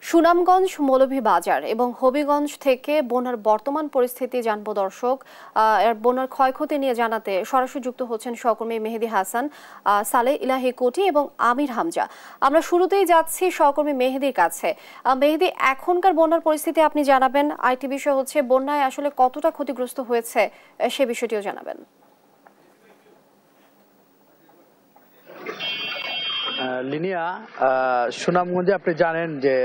সুনামগঞ্জ মৌলভীবাজার এবং হবিগঞ্জ থেকে বন্যার বর্তমান পরিস্থিতি জানবো দর্শক। বন্যার ক্ষয়ক্ষতি নিয়ে জানাতে সরাসরি যুক্ত হচ্ছেন সহকর্মী মেহেদী হাসান, সালেহ ইলাহি কোটি এবং আমির হামজা। আমরা শুরুতেই যাচ্ছি সহকর্মী মেহেদীর কাছে। মেহেদী, এখনকার বন্যার পরিস্থিতি আপনি জানাবেন। আরেকটি বিষয় হচ্ছে বন্যায় আসলে কতটা ক্ষতিগ্রস্ত হয়েছে সে বিষয়টিও জানাবেন। লিনিয়া, সুনামগঞ্জে আপনি জানেন যে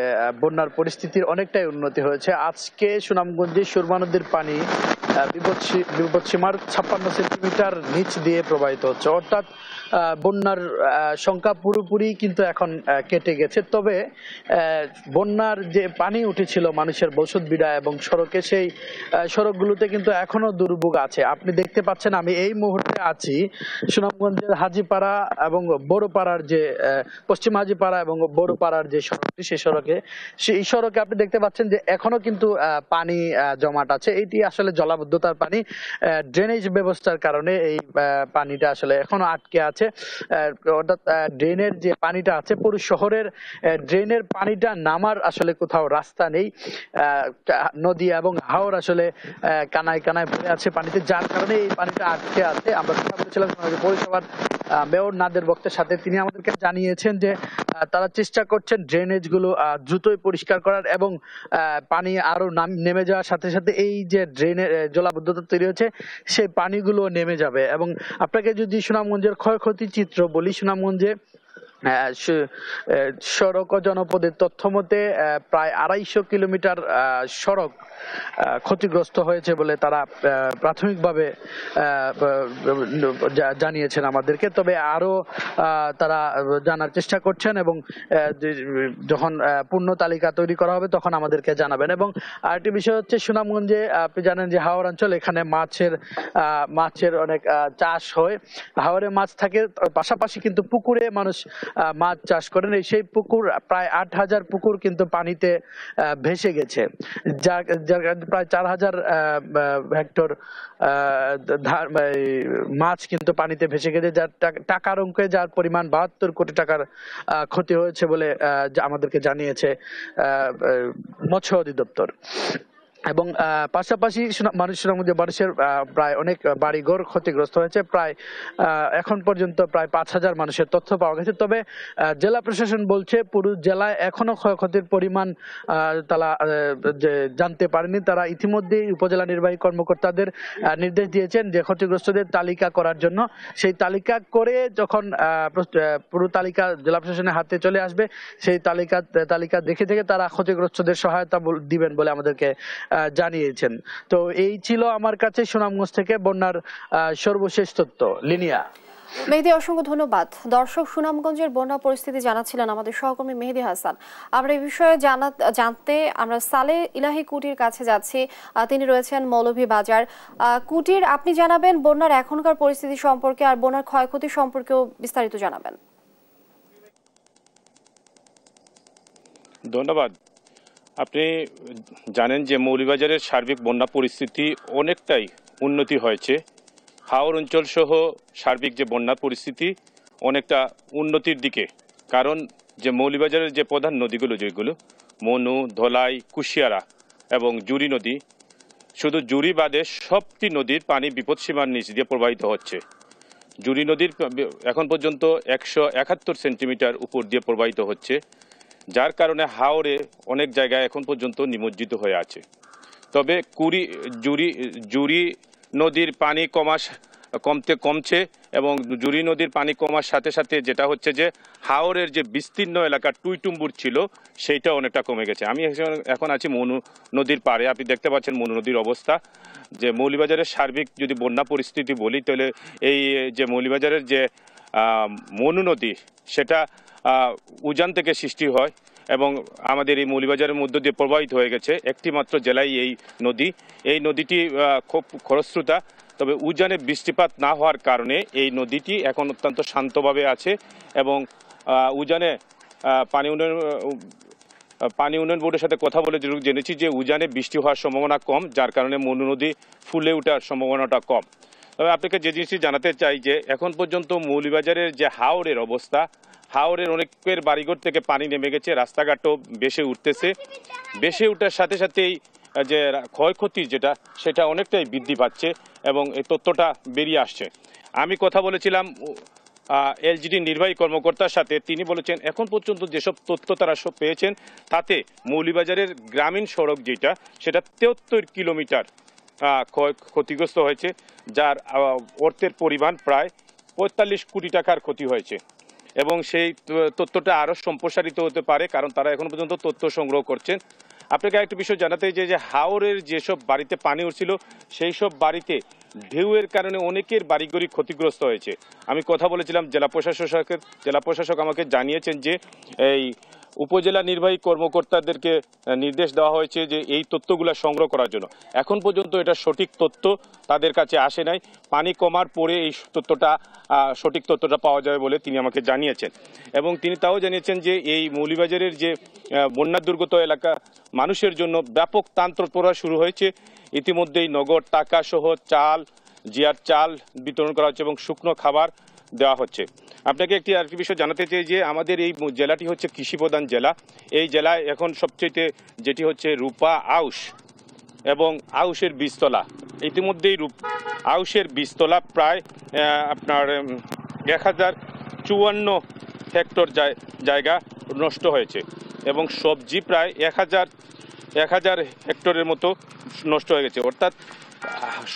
বন্যার পরিস্থিতির অনেকটাই উন্নতি হয়েছে। আজকে সুনামগঞ্জে সুরমা নদীর পানি বিপদসীমার 56 সেন্টিমিটার নিচ দিয়ে প্রবাহিত হচ্ছে, অর্থাৎ বন্যার সংখ্যা পুরোপুরি কিন্তু এখন কেটে গেছে। তবে বন্যার যে পানি উঠেছিল মানুষের বসত বিড়া এবং সড়কে, সেই সড়কগুলোতে কিন্তু এখনো দুর্ভোগ আছে। আপনি দেখতে পাচ্ছেন আমি এই মুহূর্তে আছি সুনামগঞ্জের হাজীপাড়া এবং বড়পাড়ার যে পশ্চিম হাজীপাড়া এবং বড়পাড়ার যে সড়কটি, সেই সড়কে আপনি দেখতে পাচ্ছেন যে এখনো কিন্তু পানি জমাট আছে। এটি আসলে জলাবদ্ধতার পানি, ড্রেনেজ ব্যবস্থার কারণে এই পানিটা আসলে এখনো আটকে আছে। অর্থাৎ ড্রেনের যে পানিটা আছে, পুরো শহরের ড্রেনের পানিটা নামার আসলে কোথাও রাস্তা নেই। নদী এবং হাওর আসলে কানায় কানায় ভরে আছে পানিতে, যার কারণে এই পানিটা আটকে আছে। আমরা কথা বলেছিলাম পৌরসভার মেয়র নাদের বক্তের সাথে, তিনি আমাদেরকে জানিয়েছেন যে তারা চেষ্টা করছেন ড্রেনেজ গুলো দ্রুতই পরিষ্কার করার এবং পানি আরো নেমে যাওয়ার সাথে সাথে এই যে ড্রেনের জলাবদ্ধতা তৈরি হচ্ছে সেই পানিগুলো নেমে যাবে। এবং আপনাকে যদি সুনামগঞ্জের ক্ষয়ক্ষতি চিত্র বলি, সুনামগঞ্জে সড়ক ও জনপদের তথ্য মতে প্রায় 250 কিলোমিটার সড়ক ক্ষতিগ্রস্ত হয়েছে বলে তারা প্রাথমিকভাবে জানিয়েছেন আমাদেরকে। তবে আরো তারা জানার চেষ্টা করছেন এবং যখন পূর্ণ তালিকা তৈরি করা হবে তখন আমাদেরকে জানাবেন। এবং আরেকটি বিষয় হচ্ছে, সুনামগঞ্জে আপনি জানেন যে হাওর অঞ্চল, এখানে মাছের অনেক চাষ হয়, হাওরে মাছ থাকে, পাশাপাশি কিন্তু পুকুরে মানুষ মাছ চাষ করেন। সেই পুকুর প্রায় 8000 পুকুর কিন্তু পানিতে ভেসে গেছে, যার প্রায় 4000 হেক্টর মাছ কিন্তু পানিতে ভেসে গেছে, যার টাকার অঙ্কে যার পরিমাণ 72 কোটি টাকার ক্ষতি হয়েছে বলে আমাদেরকে জানিয়েছে মৎস্য অধিদপ্তর। এবং পাশাপাশি মানুষের প্রায় অনেক বাড়িঘর ক্ষতিগ্রস্ত হয়েছে। প্রায় এখন পর্যন্ত প্রায় 5000 মানুষের তথ্য পাওয়া গেছে। তবে জেলা প্রশাসন বলছে পুরো জেলায় এখনো ক্ষয়ক্ষতির পরিমাণ তারা জানতে পারেনি। তারা ইতিমধ্যেই উপজেলা নির্বাহী কর্মকর্তাদের নির্দেশ দিয়েছেন যে ক্ষতিগ্রস্তদের তালিকা করার জন্য। সেই তালিকা করে যখন পুরো তালিকা জেলা প্রশাসনের হাতে চলে আসবে, সেই তালিকা দেখে তারা ক্ষতিগ্রস্তদের সহায়তা দিবেন বলে আমাদেরকে জানিয়েছেন। তো এই ছিল আমার কাছে সুনামগঞ্জ থেকে বন্যার সর্বশেষ তথ্য। লিনিয়া। মেহেদী, অসংখ্য ধন্যবাদ। দর্শক, সুনামগঞ্জের বন্যা পরিস্থিতি জানাচ্ছিলেন আমাদের সহকর্মী মেহেদী হাসান। আমরা এই বিষয়ে জানতে আমরা সালেহ ইলাহি কুটির কাছে যাচ্ছি। তিনি রয়েছেন মৌলভীবাজার। কুটির, আপনি জানাবেন বন্যার এখনকার পরিস্থিতি সম্পর্কে আর বন্যার ক্ষয়ক্ষতি সম্পর্কেও বিস্তারিত জানাবেন। ধন্যবাদ। আপনি জানেন যে মৌলভীবাজারের সার্বিক বন্যা পরিস্থিতি অনেকটাই উন্নতি হয়েছে। হাওর অঞ্চল সহ সার্বিক যে বন্যা পরিস্থিতি অনেকটা উন্নতির দিকে, কারণ যে মৌলভীবাজারের যে প্রধান নদীগুলো যেগুলো মনু, ধলাই, কুশিয়ারা এবং জুরি নদী, শুধু জুরি বাদে সবটি নদীর পানি বিপদসীমার নিচ দিয়ে প্রবাহিত হচ্ছে। জুরি নদীর এখন পর্যন্ত 171 সেন্টিমিটার উপর দিয়ে প্রবাহিত হচ্ছে, যার কারণে হাওরে অনেক জায়গায় এখন পর্যন্ত নিমজ্জিত হয়ে আছে। তবে জুরি নদীর পানি কমছে এবং জুরি নদীর পানি কমার সাথে সাথে যেটা হচ্ছে যে হাওরের যে বিস্তীর্ণ এলাকা টুইটুম্বুর ছিল সেইটা অনেকটা কমে গেছে। আমি এখন আছি মনু নদীর পাড়ে। আপনি দেখতে পাচ্ছেন মনু নদীর অবস্থা। যে মৌলভীবাজারের সার্বিক যদি বন্যা পরিস্থিতি বলি, তাহলে এই যে মৌলভীবাজারের যে মনু নদী, সেটা উজান থেকে সৃষ্টি হয় এবং আমাদের এই মৌলভীবাজারের মধ্য দিয়ে প্রবাহিত হয়ে গেছে। একটি মাত্র জেলায় এই নদীটি খুব খরস্রোতা। তবে উজানে বৃষ্টিপাত না হওয়ার কারণে এই নদীটি এখন অত্যন্ত শান্তভাবে আছে এবং উজানে পানি উন্নয়ন বোর্ডের সাথে কথা বলে জেনেছি যে উজানে বৃষ্টি হওয়ার সম্ভাবনা কম, যার কারণে মনু নদী ফুলে ওঠার সম্ভাবনাটা কম। তবে আপনাকে যে জিনিসটি জানাতে চাই যে এখন পর্যন্ত মৌলভীবাজারের যে হাওরের অবস্থা, হাওরের অনেকের বাড়িঘর থেকে পানি নেমে গেছে, রাস্তাঘাটও বেশি উঠতেছে। বেশি ওঠার সাথে সাথেই যে ক্ষয়ক্ষতি সেটা অনেকটাই বৃদ্ধি পাচ্ছে এবং এই তথ্যটা বেরিয়ে আসছে। আমি কথা বলেছিলাম এলজিডি নির্বাহী কর্মকর্তার সাথে, তিনি বলেছেন এখন পর্যন্ত যেসব তথ্য তারা সব পেয়েছেন তাতে মৌলভীবাজারের গ্রামীণ সড়ক সেটা 73 কিলোমিটার ক্ষতিগ্রস্ত হয়েছে, যার অর্থের পরিমাণ প্রায় 45 কোটি টাকার ক্ষতি হয়েছে এবং সেই তথ্যটা আরও সম্প্রসারিত হতে পারে, কারণ তারা এখন পর্যন্ত তথ্য সংগ্রহ করছেন। আপনাকে একটা বিষয় জানাতে যে হাওরের যেসব বাড়িতে পানি উঠছিল সেই সব বাড়িতে ঢেউয়ের কারণে অনেকের বাড়িঘরই ক্ষতিগ্রস্ত হয়েছে। আমি কথা বলেছিলাম জেলা প্রশাসক আমাকে জানিয়েছেন যে এই উপজেলা নির্বাহী কর্মকর্তাদেরকে নির্দেশ দেওয়া হয়েছে যে এই তথ্যগুলো সংগ্রহ করার জন্য। এখন পর্যন্ত এটা সঠিক তথ্য তাদের কাছে আসে নাই, পানি কমার পরে এই সঠিক তথ্যটা পাওয়া যাবে বলে তিনি আমাকে জানিয়েছেন। এবং তিনি তাও জানিয়েছেন যে এই মৌলভীবাজারের যে বন্যা দুর্গত এলাকা মানুষের জন্য ব্যাপক ত্রাণ তৎপরতা শুরু হয়েছে। ইতিমধ্যেই নগদ টাকা সহ জিয়ার চাল বিতরণ করা হচ্ছে এবং শুকনো খাবার দেওয়া হচ্ছে। আপনাকে আরেকটি বিষয় জানাতে চাই যে আমাদের এই জেলাটি হচ্ছে কৃষিপ্রধান জেলা। এই জেলায় এখন সবচেয়ে যেটি হচ্ছে রূপা আউশ এবং আউশের বীজতলা। ইতিমধ্যেই আউশের বীজতলা প্রায় আপনার 1054 হেক্টর জায়গা নষ্ট হয়েছে এবং সবজি প্রায় 1000 হেক্টরের মতো নষ্ট হয়ে গেছে। অর্থাৎ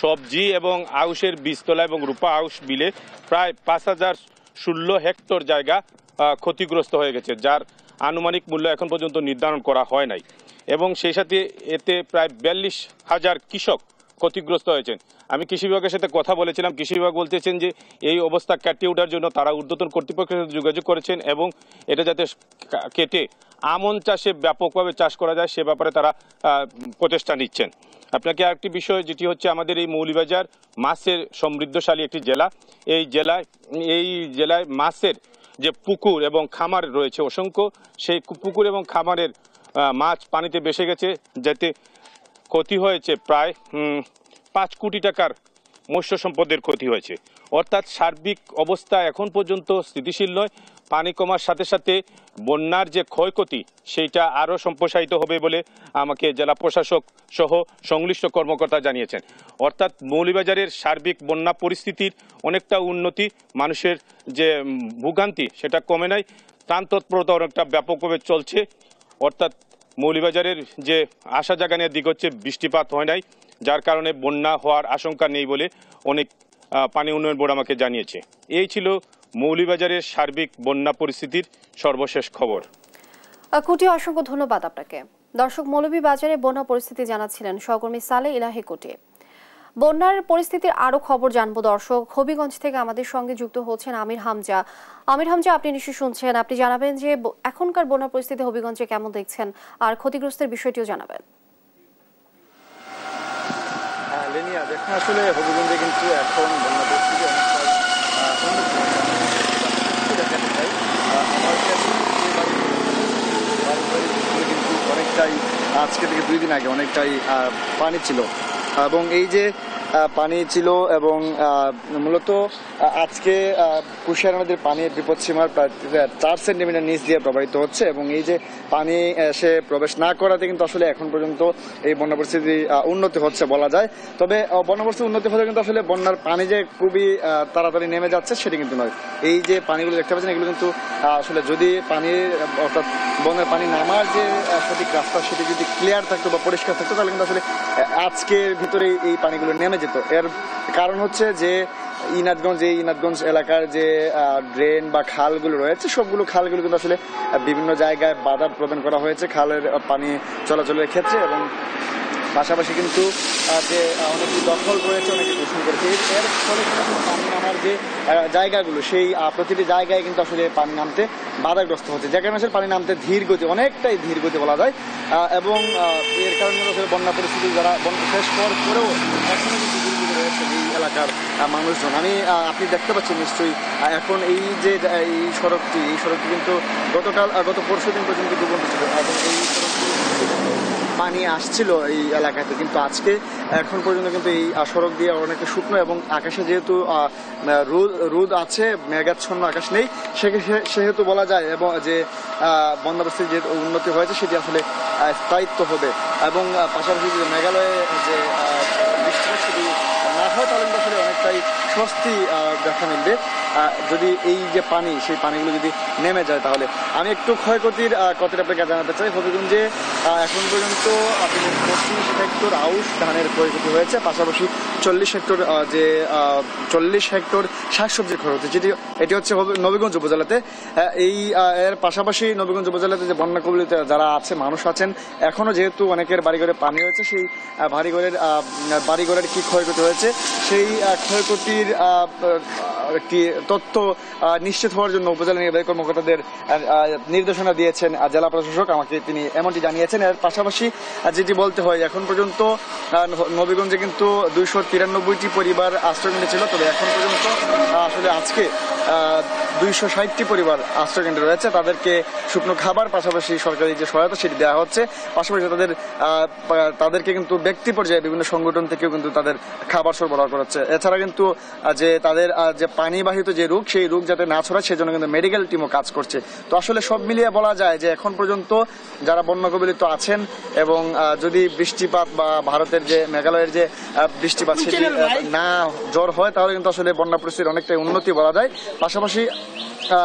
সবজি এবং আউশের বীজতলা এবং রূপা আউশ মিলে প্রায় 5016 হেক্টর জায়গা ক্ষতিগ্রস্ত হয়ে গেছে, যার আনুমানিক মূল্য এখন পর্যন্ত নির্ধারণ করা হয় নাই এবং সেই সাথে এতে প্রায় 42,000 কৃষক ক্ষতিগ্রস্ত হয়েছেন। আমি কৃষি বিভাগের সাথে কথা বলেছিলাম, কৃষি বিভাগ বলতেছেন যে এই অবস্থা কাটিয়ে ওঠার জন্য তারা ঊর্ধ্বতন কর্তৃপক্ষের সাথে যোগাযোগ করেছেন এবং এটা যাতে কেটে আমন চাষে ব্যাপকভাবে চাষ করা যায় সে ব্যাপারে তারা প্রচেষ্টা নিচ্ছেন। আপনাকে আরেকটি বিষয় যেটি হচ্ছে আমাদের এই মৌলভীবাজার মাছের সমৃদ্ধশালী একটি জেলা। এই জেলায় মাছের যে পুকুর এবং খামার রয়েছে অসংখ্য, সেই পুকুর এবং খামারের মাছ পানিতে ভেসে গেছে, যাতে ক্ষতি হয়েছে প্রায় 5 কোটি টাকার মৎস্য সম্পদের ক্ষতি হয়েছে। অর্থাৎ সার্বিক অবস্থা এখন পর্যন্ত স্থিতিশীল নয়। পানি কমার সাথে সাথে বন্যার যে ক্ষয়ক্ষতি সেইটা আরও সম্প্রসারিত হবে বলে আমাকে জেলা প্রশাসক সহ সংশ্লিষ্ট কর্মকর্তা জানিয়েছেন। অর্থাৎ মৌলভীবাজারের সার্বিক বন্যা পরিস্থিতির অনেকটা উন্নতি, মানুষের যে ভোগান্তি সেটা কমে নাই, ত্রাণ তৎপরতা অনেকটা ব্যাপকভাবে চলছে। অর্থাৎ মৌলভীবাজারের যে আশা জাগানোর দিক হচ্ছে বৃষ্টিপাত হয় নাই, যার কারণে বন্যা হওয়ার আশঙ্কা নেই বলে অনেক পানি উন্নয়ন বোর্ড আমাকে জানিয়েছে। এই ছিল মৌলভীবাজারের সার্বিক বন্যা পরিস্থিতির সর্বশেষ খবর। কোটি, অসংখ্য ধন্যবাদ আপনাকে। দর্শক, মৌলভীবাজারে বন্যা পরিস্থিতি জানাচ্ছিলেন সহকর্মী সালে ইলাহি কোটি। বন্যার পরিস্থিতির আরো খবর জানবো দর্শক। হবিগঞ্জ থেকে আমাদের সঙ্গে যুক্ত হচ্ছেন আমির হামজা। আপনি নিশ্চয়ই শুনছেন, আপনি জানাবেন যে এখনকার বন্যা পরিস্থিতি হবিগঞ্জে কেমন দেখছেন আর ক্ষতিগ্রস্তের বিষয়টিও জানাবেন। লিনিয়া, দেখুন আসলে হবিগঞ্জে কিন্তু এখন বন্যা পরিস্থিতি অনেকটাই আজকে থেকে 2 দিন আগে অনেকটাই পানি ছিল এবং এই যে পানি ছিল এবং মূলত আজকে কুশিয়ারা নদীর পানির বিপদসীমার প্রায় 4 সেন্টিমিটার নিচ দিয়ে প্রবাহিত হচ্ছে এবং এই যে পানি এসে প্রবেশ না করাতে কিন্তু আসলে এখন পর্যন্ত এই বন্যা পরিস্থিতি উন্নতি হচ্ছে বলা যায়। তবে বন্যা পরিস্থিতি উন্নতি হলে কিন্তু আসলে বন্যার পানি যে খুবই তাড়াতাড়ি নেমে যাচ্ছে সেটি কিন্তু নয়। এই যে পানিগুলো দেখতে পাচ্ছেন এগুলো কিন্তু আসলে যদি পানির অর্থাৎ বন্যার পানি নামার যে সঠিক রাস্তা সেটি যদি ক্লিয়ার থাকতো বা পরিষ্কার থাকতো তাহলে কিন্তু আসলে আজকের ভিতরে এই পানিগুলো নেমে যেত। এর কারণ হচ্ছে যে ইনাদগঞ্জ এলাকার যে ড্রেন বা খালগুলো রয়েছে সবগুলো খালগুলো কিন্তু আসলে বিভিন্ন জায়গায় বাধা প্রদান করা হয়েছে খালের পানি চলাচলের ক্ষেত্রে এবং পাশাপাশি কিন্তু যে অনেক দখল রয়েছে অনেকে দূষণ করেছে। এর ফলে কিন্তু পানি নামার যে জায়গাগুলো সেই প্রতিটি জায়গায় কিন্তু আসলে পানি নামতে বাধাগ্রস্ত হচ্ছে, যে কারণে আসলে পানি নামতে অনেকটাই ধীর গতি বলা যায় এবং এর কারণে আসলে বন্যা পরিস্থিতি যারা বন্যা শেষ হওয়ার পরেও এখনো কিন্তু দুর্ভোগে রয়েছে এই এলাকার মানুষজন। আপনি দেখতে পাচ্ছেন নিশ্চয়ই এখন এই যে এই সড়কটি গত পরশু দিন পর্যন্ত ডুবন্ত ছিল এবং এই সড়কটি পানি আসছিল এই এলাকাতে, কিন্তু আজকে এখন পর্যন্ত কিন্তু এই সড়ক দিয়ে অনেকটা শুকনো এবং আকাশে যেহেতু রোদ আছে, মেঘাচ্ছন্ন আকাশ নেই, সেহেতু বলা যায় এবং যে বন্যা পরিস্থিতির যে উন্নতি হয়েছে সেটি আসলে স্থায়িত্ব হবে। এবং পাশাপাশি যে মেঘালয়ে যে বৃষ্টিপাত সেটি না হয় তাহলে কিন্তু আসলে অনেকটাই স্বস্তি দেখা মিলবে যদি এই যে পানি, সেই পানিগুলো যদি নেমে যায়। তাহলে আমি একটু ক্ষয়ক্ষতির কথাটা আপনাকে জানাতে চাই। হবিগঞ্জে এখন পর্যন্ত 25 হেক্টর আউশ ধানের ক্ষয়ক্ষতি হয়েছে, পাশাপাশি 40 হেক্টর শাকসবজির ক্ষয়ক্ষতি, এটি হচ্ছে নবীগঞ্জ উপজেলাতে। এর পাশাপাশি নবীগঞ্জ উপজেলাতে যে বন্যা কবলিত যারা আছে, মানুষ আছেন, এখনো যেহেতু অনেকের বাড়িঘরে পানি হয়েছে, সেই বাড়িঘরের কি ক্ষয়ক্ষতি হয়েছে সেই ক্ষয়ক্ষতির একটি তথ্য নিশ্চিত হওয়ার জন্য উপজেলা নির্বাহী কর্মকর্তাদের নির্দেশনা দিয়েছেন জেলা প্রশাসক, আমাকে তিনি এমনটি জানিয়েছেন। এর পাশাপাশি যেটি বলতে হয়, এখন পর্যন্ত নবীগঞ্জে কিন্তু 293টি পরিবার আশ্রয়কেন্দ্রে ছিল, তবে এখন পর্যন্ত আসলে আজকে 260টি পরিবার আশ্রয়কেন্দ্রে রয়েছে। তাদেরকে শুকনো খাবার পাশাপাশি সরকারি যে সহায়তা সেটি দেওয়া হচ্ছে, পাশাপাশি তাদেরকে কিন্তু ব্যক্তি পর্যায়ে বিভিন্ন সংগঠন থেকেও কিন্তু তাদের খাবার সরবরাহ করা হচ্ছে। এছাড়া কিন্তু যে তাদের যে পানিবাহিত যে রোগ, সেই রোগ যাতে না ছড়ায় সেজন্য কিন্তু মেডিকেল টিমও কাজ করছে। তো আসলে সব মিলিয়ে বলা যায় যে এখন পর্যন্ত যারা বন্যা কবলিত আছেন এবং যদি বৃষ্টিপাত বা ভারতের যে মেঘালয়ের যে বৃষ্টিপাত সেটি না জ্বর হয় তাহলে কিন্তু আসলে বন্যা পরিস্থিতির অনেকটাই উন্নতি বলা যায়, পাশাপাশি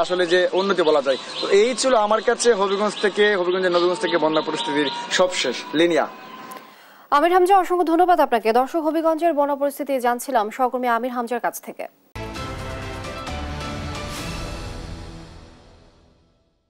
আসলে যে উন্নতি বলা যায়। তো এই ছিল আমার কাছে হবিগঞ্জের নবীগঞ্জ থেকে বন্যা পরিস্থিতির সবশেষ। লিনিয়া। আমির হামজা, অসংখ্য ধন্যবাদ আপনাকে। দর্শক, হবিগঞ্জের বন্যা পরিস্থিতি জানছিলাম সহকর্মী আমির হামজার কাছ থেকে।